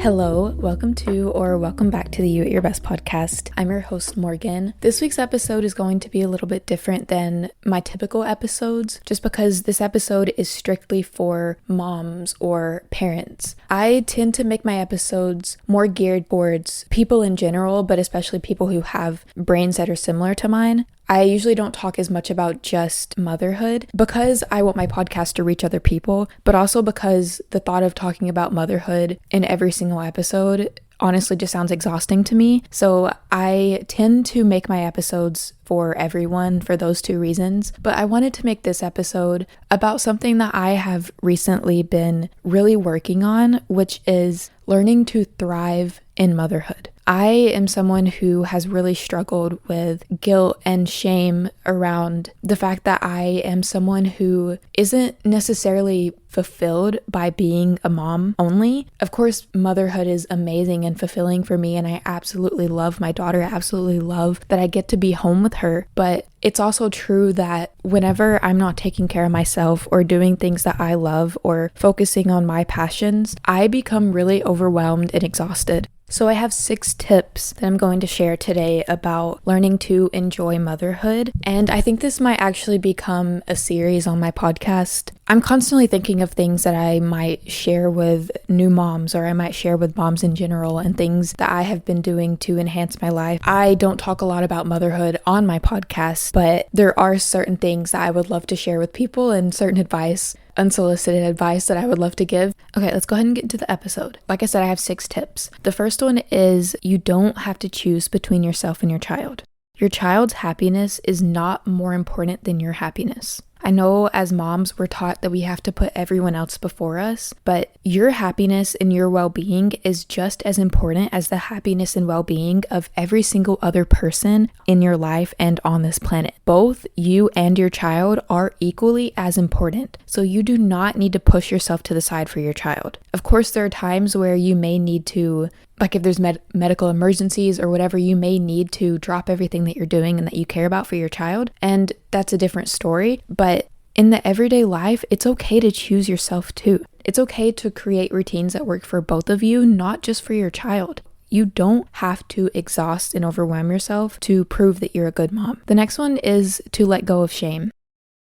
Hello, welcome back to the You at Your Best podcast. I'm your host, Morgan. This week's episode is going to be a little bit different than my typical episodes, just because this episode is strictly for moms or parents. I tend to make my episodes more geared towards people in general, but especially people who have brains that are similar to mine. I usually don't talk as much about just motherhood because I want my podcast to reach other people, but also because the thought of talking about motherhood in every single episode honestly just sounds exhausting to me. So I tend to make my episodes for everyone for those two reasons. But I wanted to make this episode about something that I have recently been really working on, which is learning to thrive in motherhood. I am someone who has really struggled with guilt and shame around the fact that I am someone who isn't necessarily fulfilled by being a mom only. Of course, motherhood is amazing and fulfilling for me, and I absolutely love my daughter. I absolutely love that I get to be home with her. But it's also true that whenever I'm not taking care of myself or doing things that I love or focusing on my passions, I become really overwhelmed and exhausted. So I have 6 tips that I'm going to share today about learning to enjoy motherhood. And I think this might actually become a series on my podcast. I'm constantly thinking of things that I might share with new moms, or I might share with moms in general, and things that I have been doing to enhance my life. I don't talk a lot about motherhood on my podcast, but there are certain things that I would love to share with people and certain unsolicited advice that I would love to give. Okay, let's go ahead and get into the episode. Like I said, I have 6 tips. The first one is you don't have to choose between yourself and your child. Your child's happiness is not more important than your happiness. I know as moms, we're taught that we have to put everyone else before us, but your happiness and your well-being is just as important as the happiness and well-being of every single other person in your life and on this planet. Both you and your child are equally as important, so you do not need to push yourself to the side for your child. Of course, there are times where you may need to, like if there's medical emergencies or whatever, you may need to drop everything that you're doing and that you care about for your child, and that's a different story. But in the everyday life, it's okay to choose yourself too. It's okay to create routines that work for both of you, not just for your child. You don't have to exhaust and overwhelm yourself to prove that you're a good mom. The next one is to let go of shame.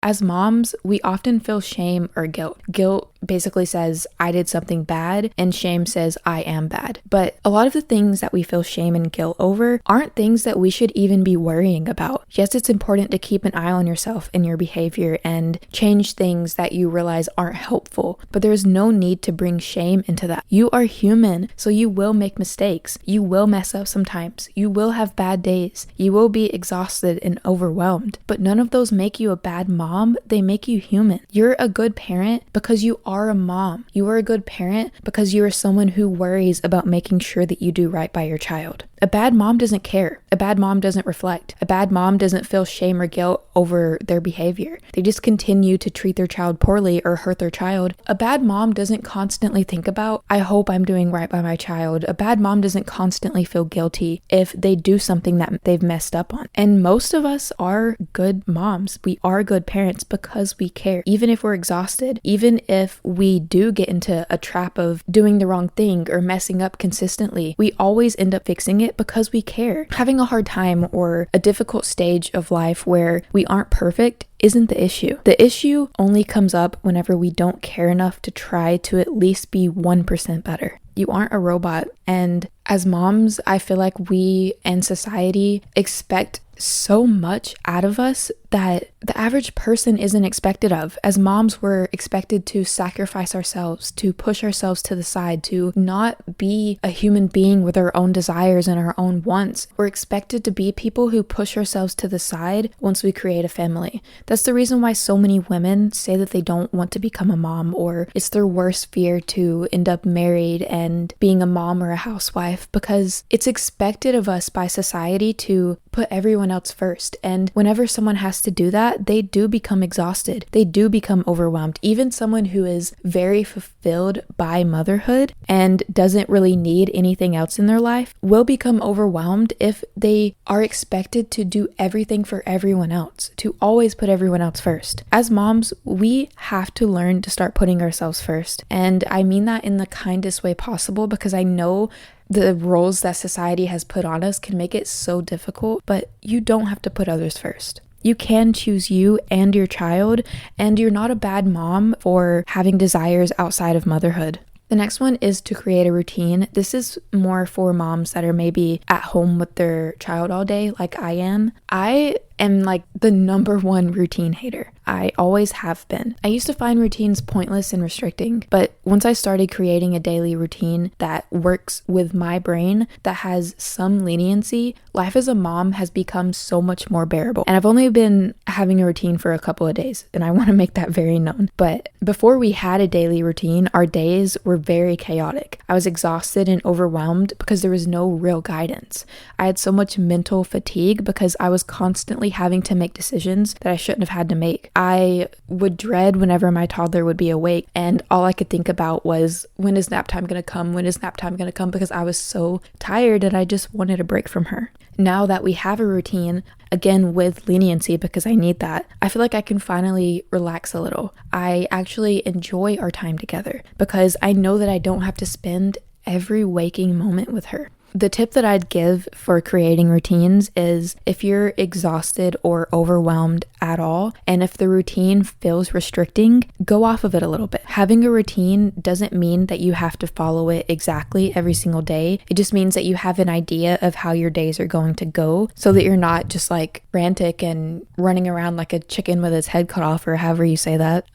As moms, we often feel shame or guilt. Guilt basically says, I did something bad, and shame says, I am bad. But a lot of the things that we feel shame and guilt over aren't things that we should even be worrying about. Yes, it's important to keep an eye on yourself and your behavior and change things that you realize aren't helpful, but there's no need to bring shame into that. You are human, so you will make mistakes. You will mess up sometimes. You will have bad days. You will be exhausted and overwhelmed, but none of those make you a bad mom. They make you human. You're a good parent because you are a mom. You are a good parent because you are someone who worries about making sure that you do right by your child. A bad mom doesn't care. A bad mom doesn't reflect. A bad mom doesn't feel shame or guilt over their behavior. They just continue to treat their child poorly or hurt their child. A bad mom doesn't constantly think about, I hope I'm doing right by my child. A bad mom doesn't constantly feel guilty if they do something that they've messed up on. And most of us are good moms. We are good parents because we care. Even if we're exhausted, even if we do get into a trap of doing the wrong thing or messing up consistently, we always end up fixing it because we care. Having a hard time or a difficult stage of life where we aren't perfect isn't the issue. The issue only comes up whenever we don't care enough to try to at least be 1% better. You aren't a robot. And as moms, I feel like we and society expect so much out of us that the average person isn't expected of. As moms, we're expected to sacrifice ourselves, to push ourselves to the side, to not be a human being with our own desires and our own wants. We're expected to be people who push ourselves to the side once we create a family. That's the reason why so many women say that they don't want to become a mom, or it's their worst fear to end up married and being a mom or a housewife, because it's expected of us by society to put everyone else first. And whenever someone has to do that, they do become exhausted. They do become overwhelmed. Even someone who is very fulfilled by motherhood and doesn't really need anything else in their life will become overwhelmed if they are expected to do everything for everyone else, to always put everyone else first. As moms, we have to learn to start putting ourselves first. And I mean that in the kindest way possible, because I know the roles that society has put on us can make it so difficult, but you don't have to put others first. You can choose you and your child, and you're not a bad mom for having desires outside of motherhood. The next one is to create a routine. This is more for moms that are maybe at home with their child all day, like I am. I am like the number one routine hater. I always have been. I used to find routines pointless and restricting, but once I started creating a daily routine that works with my brain, that has some leniency, life as a mom has become so much more bearable. And I've only been having a routine for a couple of days, and I want to make that very known. But before we had a daily routine, our days were very chaotic. I was exhausted and overwhelmed because there was no real guidance. I had so much mental fatigue because I was constantly having to make decisions that I shouldn't have had to make. I would dread whenever my toddler would be awake, and all I could think about was, when is nap time gonna come? When is nap time gonna come? Because I was so tired and I just wanted a break from her. Now that we have a routine, again with leniency because I need that, I feel like I can finally relax a little. I actually enjoy our time together because I know that I don't have to spend every waking moment with her. The tip that I'd give for creating routines is, if you're exhausted or overwhelmed at all, and if the routine feels restricting, go off of it a little bit. Having a routine doesn't mean that you have to follow it exactly every single day. It just means that you have an idea of how your days are going to go, so that you're not just like frantic and running around like a chicken with its head cut off, or however you say that.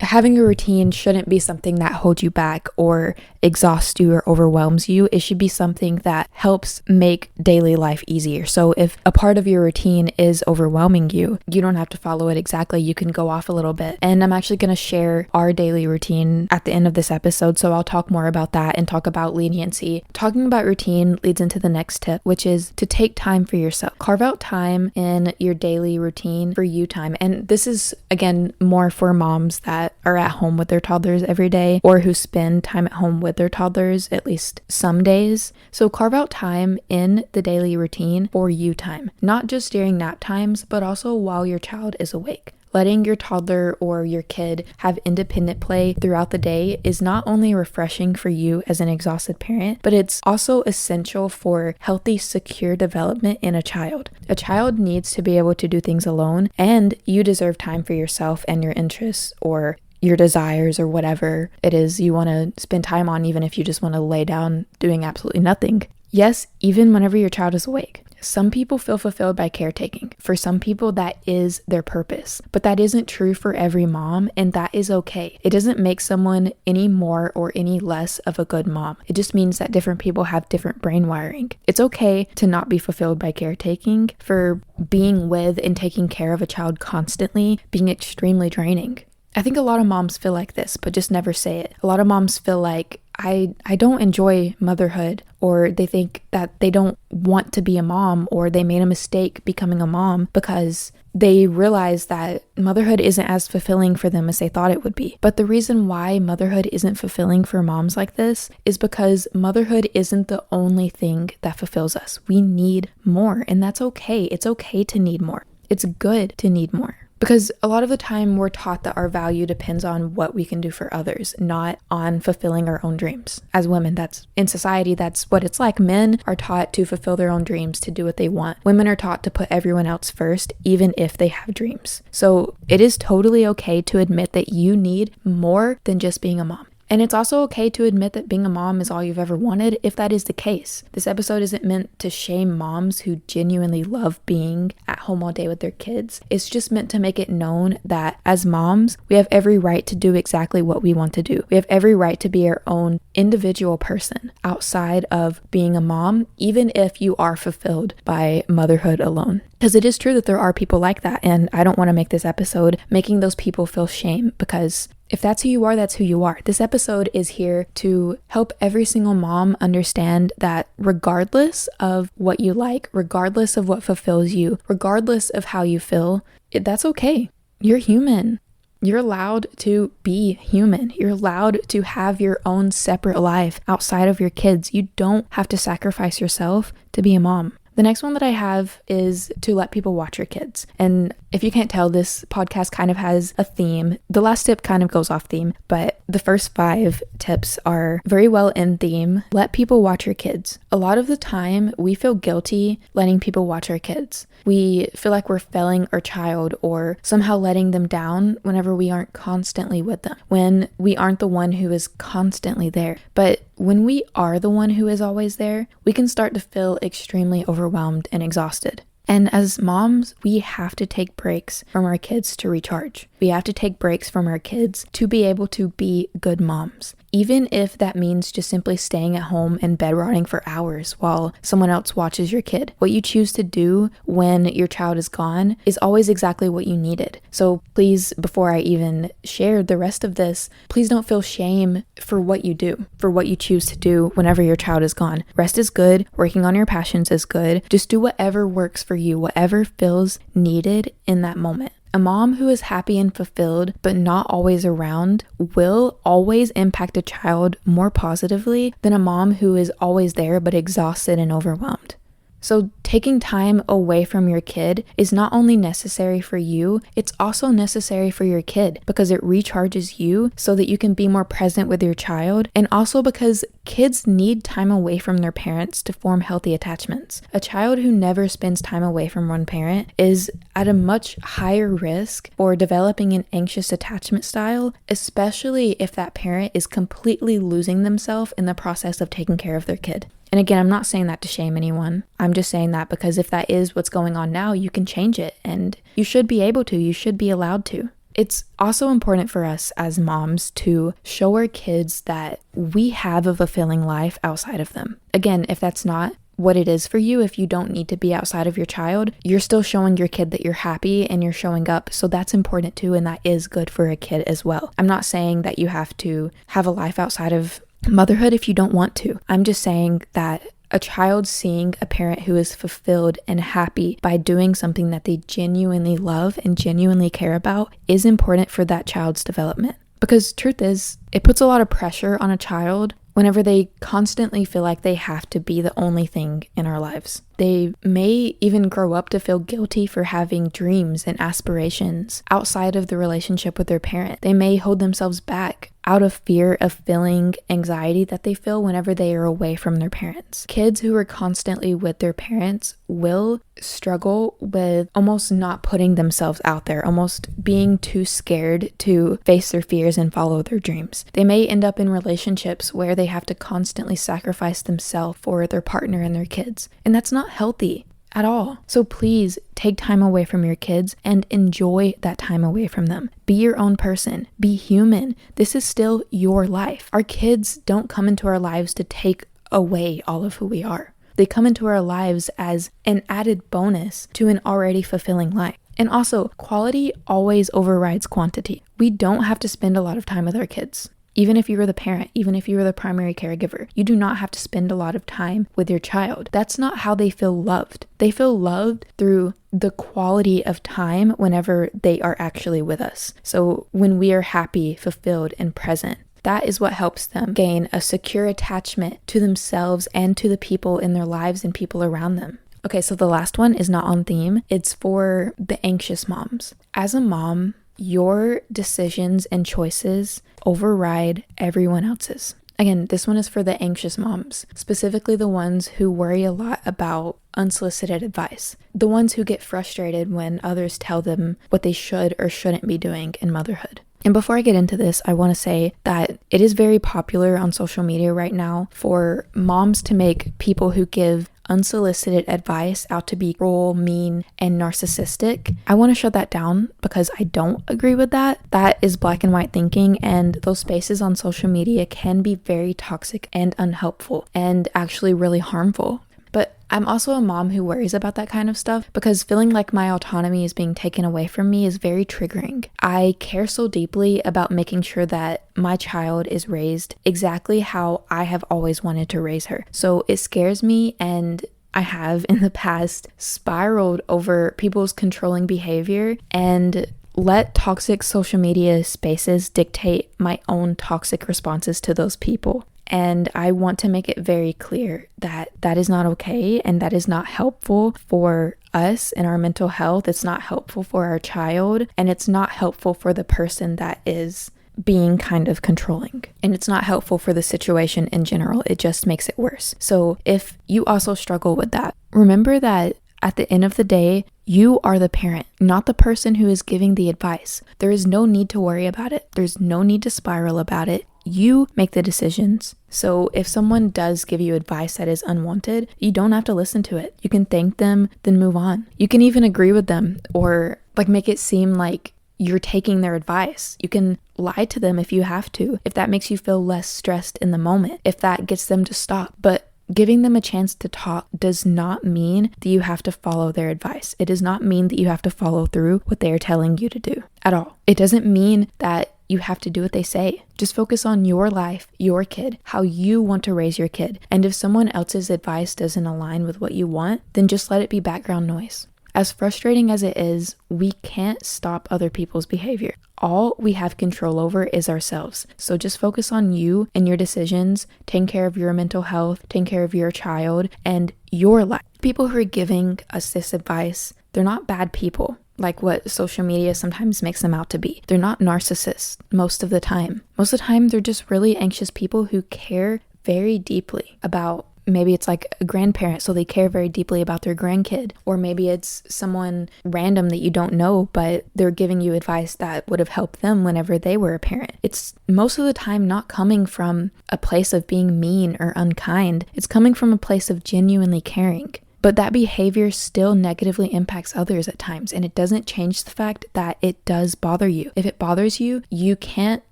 Having a routine shouldn't be something that holds you back or exhausts you or overwhelms you. It should be something that helps make daily life easier. So if a part of your routine is overwhelming you, you don't have to follow it exactly. You can go off a little bit. And I'm actually going to share our daily routine at the end of this episode, so I'll talk more about that and talk about leniency. Talking about routine leads into the next tip, which is to take time for yourself. Carve out time in your daily routine for you time. And this is, again, more for moms that are at home with their toddlers every day, or who spend time at home with their toddlers at least some days. So carve out time in the daily routine for you time, not just during nap times, but also while your child is awake. Letting your toddler or your kid have independent play throughout the day is not only refreshing for you as an exhausted parent, but it's also essential for healthy, secure development in a child. A child needs to be able to do things alone, and you deserve time for yourself and your interests or your desires or whatever it is you want to spend time on, even if you just want to lay down doing absolutely nothing. Yes, even whenever your child is awake. Some people feel fulfilled by caretaking. For some people, that is their purpose. But that isn't true for every mom, and that is okay. It doesn't make someone any more or any less of a good mom. It just means that different people have different brain wiring. It's okay to not be fulfilled by caretaking, for being with and taking care of a child constantly being extremely draining. I think a lot of moms feel like this, but just never say it. A lot of moms feel like, I don't enjoy motherhood, or they think that they don't want to be a mom, or they made a mistake becoming a mom because they realize that motherhood isn't as fulfilling for them as they thought it would be. But the reason why motherhood isn't fulfilling for moms like this is because motherhood isn't the only thing that fulfills us. We need more, and that's okay. It's okay to need more. It's good to need more. Because a lot of the time we're taught that our value depends on what we can do for others, not on fulfilling our own dreams. As women, that's in society, that's what it's like. Men are taught to fulfill their own dreams, to do what they want. Women are taught to put everyone else first, even if they have dreams. So it is totally okay to admit that you need more than just being a mom. And it's also okay to admit that being a mom is all you've ever wanted, if that is the case. This episode isn't meant to shame moms who genuinely love being at home all day with their kids. It's just meant to make it known that as moms, we have every right to do exactly what we want to do. We have every right to be our own individual person outside of being a mom, even if you are fulfilled by motherhood alone. Because it is true that there are people like that, and I don't want to make this episode making those people feel shame, because If that's who you are, that's who you are. This episode is here to help every single mom understand that regardless of what you like, regardless of what fulfills you, regardless of how you feel, that's okay. You're human. You're allowed to be human. You're allowed to have your own separate life outside of your kids. You don't have to sacrifice yourself to be a mom. The next one that I have is to let people watch your kids. And if you can't tell, this podcast kind of has a theme. The last tip kind of goes off theme, but the first 5 tips are very well in theme. Let people watch your kids. A lot of the time, we feel guilty letting people watch our kids. We feel like we're failing our child or somehow letting them down whenever we aren't constantly with them, when we aren't the one who is constantly there. But when we are the one who is always there, we can start to feel extremely overwhelmed and exhausted. And as moms, we have to take breaks from our kids to recharge. We have to take breaks from our kids to be able to be good moms. Even if that means just simply staying at home and bed rotting for hours while someone else watches your kid. What you choose to do when your child is gone is always exactly what you needed. So please, before I even share the rest of this, please don't feel shame for what you do, for what you choose to do whenever your child is gone. Rest is good. Working on your passions is good. Just do whatever works for you, whatever feels needed in that moment. A mom who is happy and fulfilled but not always around will always impact a child more positively than a mom who is always there but exhausted and overwhelmed. So taking time away from your kid is not only necessary for you, it's also necessary for your kid because it recharges you so that you can be more present with your child, and also because kids need time away from their parents to form healthy attachments. A child who never spends time away from one parent is at a much higher risk for developing an anxious attachment style, especially if that parent is completely losing themselves in the process of taking care of their kid. And again, I'm not saying that to shame anyone. I'm just saying that because if that is what's going on now, you can change it and you should be able to, you should be allowed to. It's also important for us as moms to show our kids that we have a fulfilling life outside of them. Again, if that's not what it is for you, if you don't need to be outside of your child, you're still showing your kid that you're happy and you're showing up. So that's important too, and that is good for a kid as well. I'm not saying that you have to have a life outside of motherhood if you don't want to. I'm just saying that a child seeing a parent who is fulfilled and happy by doing something that they genuinely love and genuinely care about is important for that child's development. Because truth is, it puts a lot of pressure on a child whenever they constantly feel like they have to be the only thing in our lives. They may even grow up to feel guilty for having dreams and aspirations outside of the relationship with their parent. They may hold themselves back out of fear of feeling anxiety that they feel whenever they are away from their parents. Kids who are constantly with their parents will struggle with almost not putting themselves out there, almost being too scared to face their fears and follow their dreams. They may end up in relationships where they have to constantly sacrifice themselves for their partner and their kids. And that's not healthy at all. So please take time away from your kids and enjoy that time away from them. Be your own person. Be human. This is still your life. Our kids don't come into our lives to take away all of who we are. They come into our lives as an added bonus to an already fulfilling life. And also, quality always overrides quantity. We don't have to spend a lot of time with our kids. Even if you were the parent, even if you were the primary caregiver, you do not have to spend a lot of time with your child. That's not how they feel loved. They feel loved through the quality of time whenever they are actually with us. So when we are happy, fulfilled, and present, that is what helps them gain a secure attachment to themselves and to the people in their lives and people around them. Okay, so the last one is not on theme. It's for the anxious moms. As a mom, your decisions and choices override everyone else's. Again, this one is for the anxious moms, specifically the ones who worry a lot about unsolicited advice, the ones who get frustrated when others tell them what they should or shouldn't be doing in motherhood. And before I get into this, I want to say that it is very popular on social media right now for moms to make people who give unsolicited advice out to be cruel, mean, and narcissistic. I want to shut that down because I don't agree with that. That is black and white thinking, and those spaces on social media can be very toxic and unhelpful and actually really harmful. But I'm also a mom who worries about that kind of stuff because feeling like my autonomy is being taken away from me is very triggering. I care so deeply about making sure that my child is raised exactly how I have always wanted to raise her. So it scares me, and I have in the past spiraled over people's controlling behavior and let toxic social media spaces dictate my own toxic responses to those people. And I want to make it very clear that that is not okay, and that is not helpful for us and our mental health. It's not helpful for our child, and it's not helpful for the person that is being kind of controlling. And it's not helpful for the situation in general. It just makes it worse. So if you also struggle with that, remember that at the end of the day, you are the parent, not the person who is giving the advice. There is no need to worry about it. There's no need to spiral about it. You make the decisions. So if someone does give you advice that is unwanted, you don't have to listen to it. You can thank them, then move on. You can even agree with them or make it seem like you're taking their advice. You can lie to them if you have to, if that makes you feel less stressed in the moment, if that gets them to stop. But giving them a chance to talk does not mean that you have to follow their advice. It does not mean that you have to follow through what they are telling you to do at all. It doesn't mean that you have to do what they say. Just focus on your life, your kid, how you want to raise your kid. And if someone else's advice doesn't align with what you want, then just let it be background noise. As frustrating as it is, we can't stop other people's behavior. All we have control over is ourselves. So just focus on you and your decisions, taking care of your mental health, taking care of your child and your life. People who are giving us this advice, they're not bad people, like what social media sometimes makes them out to be. They're not narcissists most of the time. Most of the time, they're just really anxious people who care very deeply about, maybe it's like a grandparent, so they care very deeply about their grandkid. Or maybe it's someone random that you don't know, but they're giving you advice that would have helped them whenever they were a parent. It's most of the time not coming from a place of being mean or unkind. It's coming from a place of genuinely caring. But that behavior still negatively impacts others at times, and it doesn't change the fact that it does bother you. If it bothers you, you can't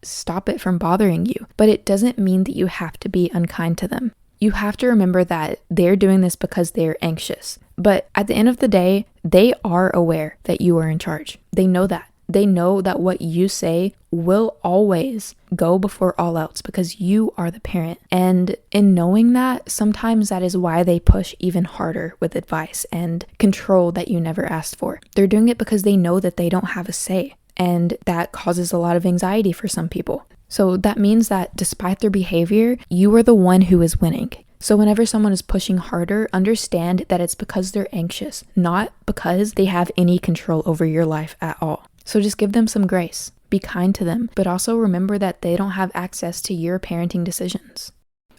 stop it from bothering you, but it doesn't mean that you have to be unkind to them. You have to remember that they're doing this because they're anxious. But at the end of the day, they are aware that you are in charge. They know that. They know that what you say will always go before all else because you are the parent. And in knowing that, sometimes that is why they push even harder with advice and control that you never asked for. They're doing it because they know that they don't have a say. And that causes a lot of anxiety for some people. So that means that despite their behavior, you are the one who is winning. So whenever someone is pushing harder, understand that it's because they're anxious, not because they have any control over your life at all. So just give them some grace, be kind to them, but also remember that they don't have access to your parenting decisions.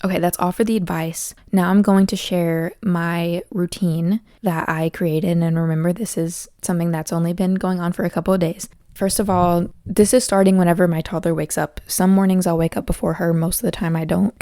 Okay, that's all for the advice. Now I'm going to share my routine that I created, and remember this is something that's only been going on for a couple of days. First of all, this is starting whenever my toddler wakes up. Some mornings I'll wake up before her. Most of the time I don't.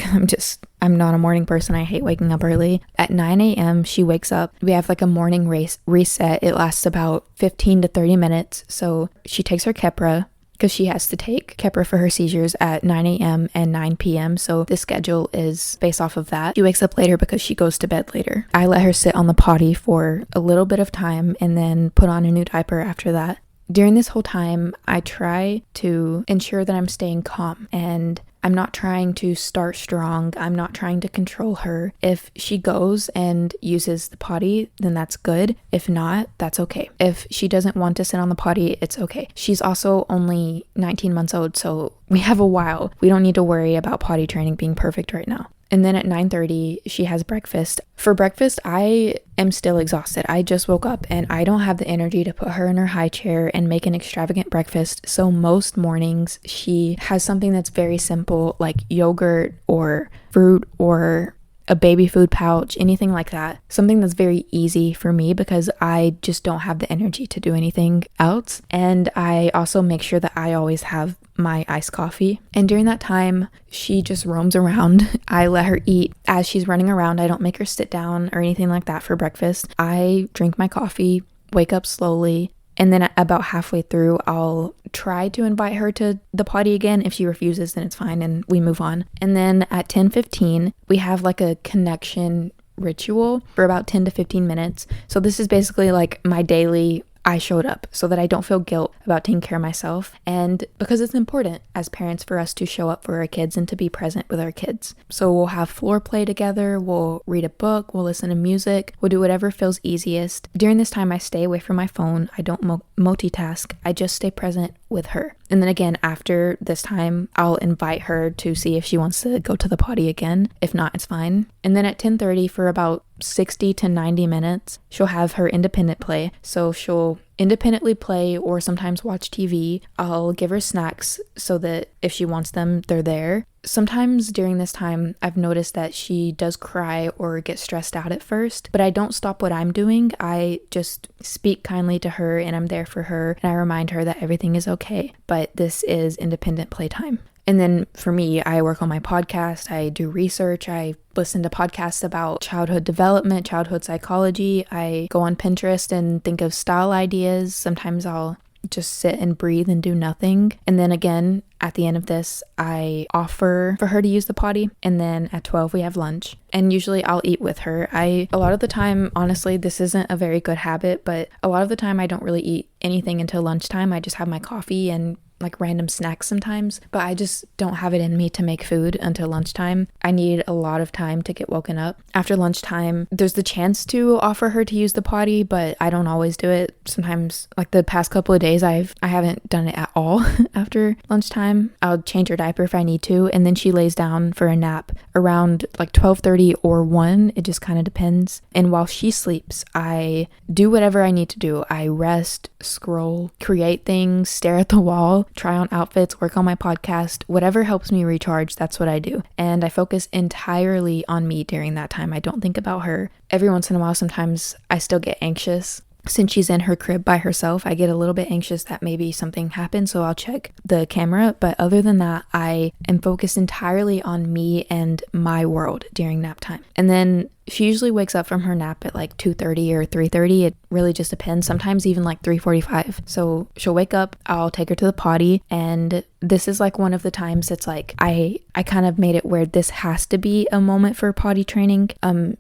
I'm not a morning person. I hate waking up early. At 9 a.m. she wakes up. We have like a morning reset. It lasts about 15 to 30 minutes. So she takes her Keppra because she has to take Keppra for her seizures at 9 a.m. and 9 p.m. So the schedule is based off of that. She wakes up later because she goes to bed later. I let her sit on the potty for a little bit of time and then put on a new diaper after that. During this whole time, I try to ensure that I'm staying calm and I'm not trying to start strong. I'm not trying to control her. If she goes and uses the potty, then that's good. If not, that's okay. If she doesn't want to sit on the potty, it's okay. She's also only 19 months old, so we have a while. We don't need to worry about potty training being perfect right now. And then at 9:30, she has breakfast. For breakfast, I am still exhausted. I just woke up and I don't have the energy to put her in her high chair and make an extravagant breakfast. So most mornings, she has something that's very simple, like yogurt or fruit or a baby food pouch, anything like that. Something that's very easy for me because I just don't have the energy to do anything else. And I also make sure that I always have my iced coffee. And during that time, she just roams around. I let her eat as she's running around. I don't make her sit down or anything like that for breakfast. I drink my coffee, wake up slowly, and then about halfway through, I'll try to invite her to the potty again. If she refuses, then it's fine and we move on. And then at 10:15, we have like a connection ritual for about 10 to 15 minutes. So this is basically like my daily I showed up so that I don't feel guilt about taking care of myself, and because it's important as parents for us to show up for our kids and to be present with our kids. So we'll have floor play together, we'll read a book, we'll listen to music, we'll do whatever feels easiest. During this time, I stay away from my phone. I don't multitask. I just stay present with her. And then again, after this time, I'll invite her to see if she wants to go to the potty again. If not, it's fine. And then at 10:30 for about 60 to 90 minutes, she'll have her independent play. So she'll independently play or sometimes watch TV. I'll give her snacks so that if she wants them, they're there. Sometimes during this time, I've noticed that she does cry or get stressed out at first, but I don't stop what I'm doing. I just speak kindly to her and I'm there for her, and I remind her that everything is okay, but this is independent playtime. And then for me, I work on my podcast, I do research, I listen to podcasts about childhood development, childhood psychology. I go on Pinterest and think of style ideas. Sometimes I'll just sit and breathe and do nothing. And then again, at the end of this, I offer for her to use the potty. And then at 12, we have lunch. And usually I'll eat with her. A lot of the time, honestly, this isn't a very good habit, but a lot of the time I don't really eat anything until lunchtime. I just have my coffee and like random snacks sometimes, but I just don't have it in me to make food until lunchtime. I need a lot of time to get woken up. After lunchtime, there's the chance to offer her to use the potty, but I don't always do it. Sometimes, like the past couple of days, I haven't done it at all after lunchtime. I'll change her diaper if I need to, and then she lays down for a nap around like 12:30 or 1. It just kind of depends. And while she sleeps, I do whatever I need to do. I rest, scroll, create things, stare at the wall, try on outfits, work on my podcast, whatever helps me recharge, that's what I do. And I focus entirely on me during that time. I don't think about her. Every once in a while, sometimes I still get anxious. Since she's in her crib by herself, I get a little bit anxious that maybe something happened, so I'll check the camera. But other than that, I am focused entirely on me and my world during nap time. And then she usually wakes up from her nap at like 2:30 or 3:30. It really just depends. Sometimes even like 3:45. So she'll wake up, I'll take her to the potty, and this is like one of the times it's like I kind of made it where this has to be a moment for potty training.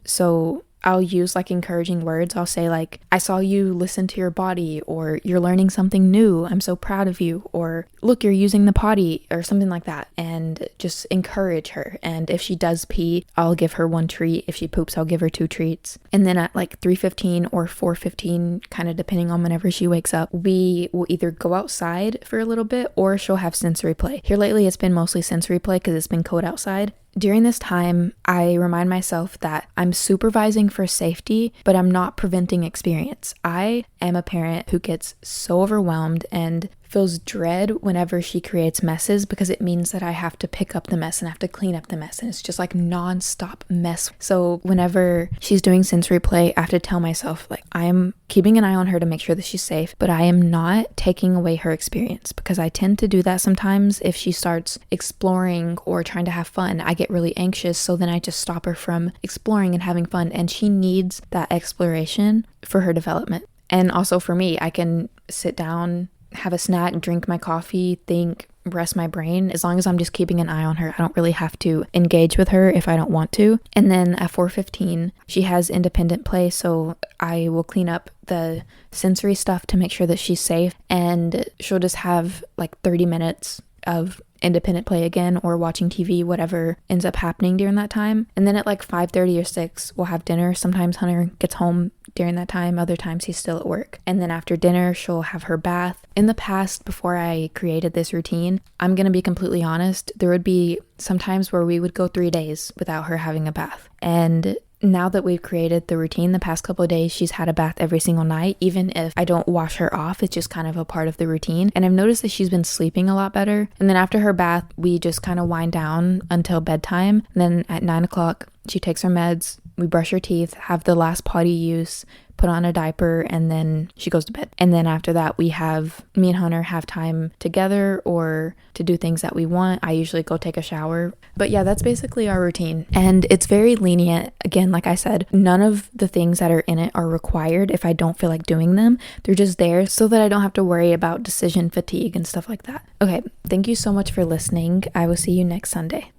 So I'll use like encouraging words. I'll say like, I saw you listen to your body, or you're learning something new. I'm so proud of you. Or look, you're using the potty, or something like that. And just encourage her. And if she does pee, I'll give her one treat. If she poops, I'll give her 2 treats. And then at like 3:15 or 4:15, kind of depending on whenever she wakes up, we will either go outside for a little bit or she'll have sensory play. Here lately, it's been mostly sensory play because it's been cold outside. During this time, I remind myself that I'm supervising for safety, but I'm not preventing experience. I am a parent who gets so overwhelmed and feels dread whenever she creates messes, because it means that I have to pick up the mess and have to clean up the mess, and it's just like non-stop mess. So whenever she's doing sensory play, I have to tell myself like I am keeping an eye on her to make sure that she's safe, but I am not taking away her experience, because I tend to do that sometimes. If she starts exploring or trying to have fun, I get really anxious, so then I just stop her from exploring and having fun, and she needs that exploration for her development. And also for me, I can sit down, have a snack, drink my coffee, think, rest my brain. As long as I'm just keeping an eye on her, I don't really have to engage with her if I don't want to. And then at 4:15, she has independent play, so I will clean up the sensory stuff to make sure that she's safe, and she'll just have like 30 minutes of independent play again, or watching TV, whatever ends up happening during that time. And then at like 5:30 or 6, we'll have dinner. Sometimes Hunter gets home during that time, other times he's still at work. And then after dinner, she'll have her bath. In the past, before I created this routine, I'm gonna be completely honest, there would be some times where we would go 3 days without her having a bath. And now that we've created the routine, the past couple of days, she's had a bath every single night. Even if I don't wash her off, it's just kind of a part of the routine. And I've noticed that she's been sleeping a lot better. And then after her bath, we just kind of wind down until bedtime. And then at 9 o'clock, she takes her meds, we brush her teeth, have the last potty use, put on a diaper, and then she goes to bed. And then after that, me and Hunter have time together or to do things that we want. I usually go take a shower. But yeah, that's basically our routine. And it's very lenient. Again, like I said, none of the things that are in it are required if I don't feel like doing them. They're just there so that I don't have to worry about decision fatigue and stuff like that. Okay, thank you so much for listening. I will see you next Sunday.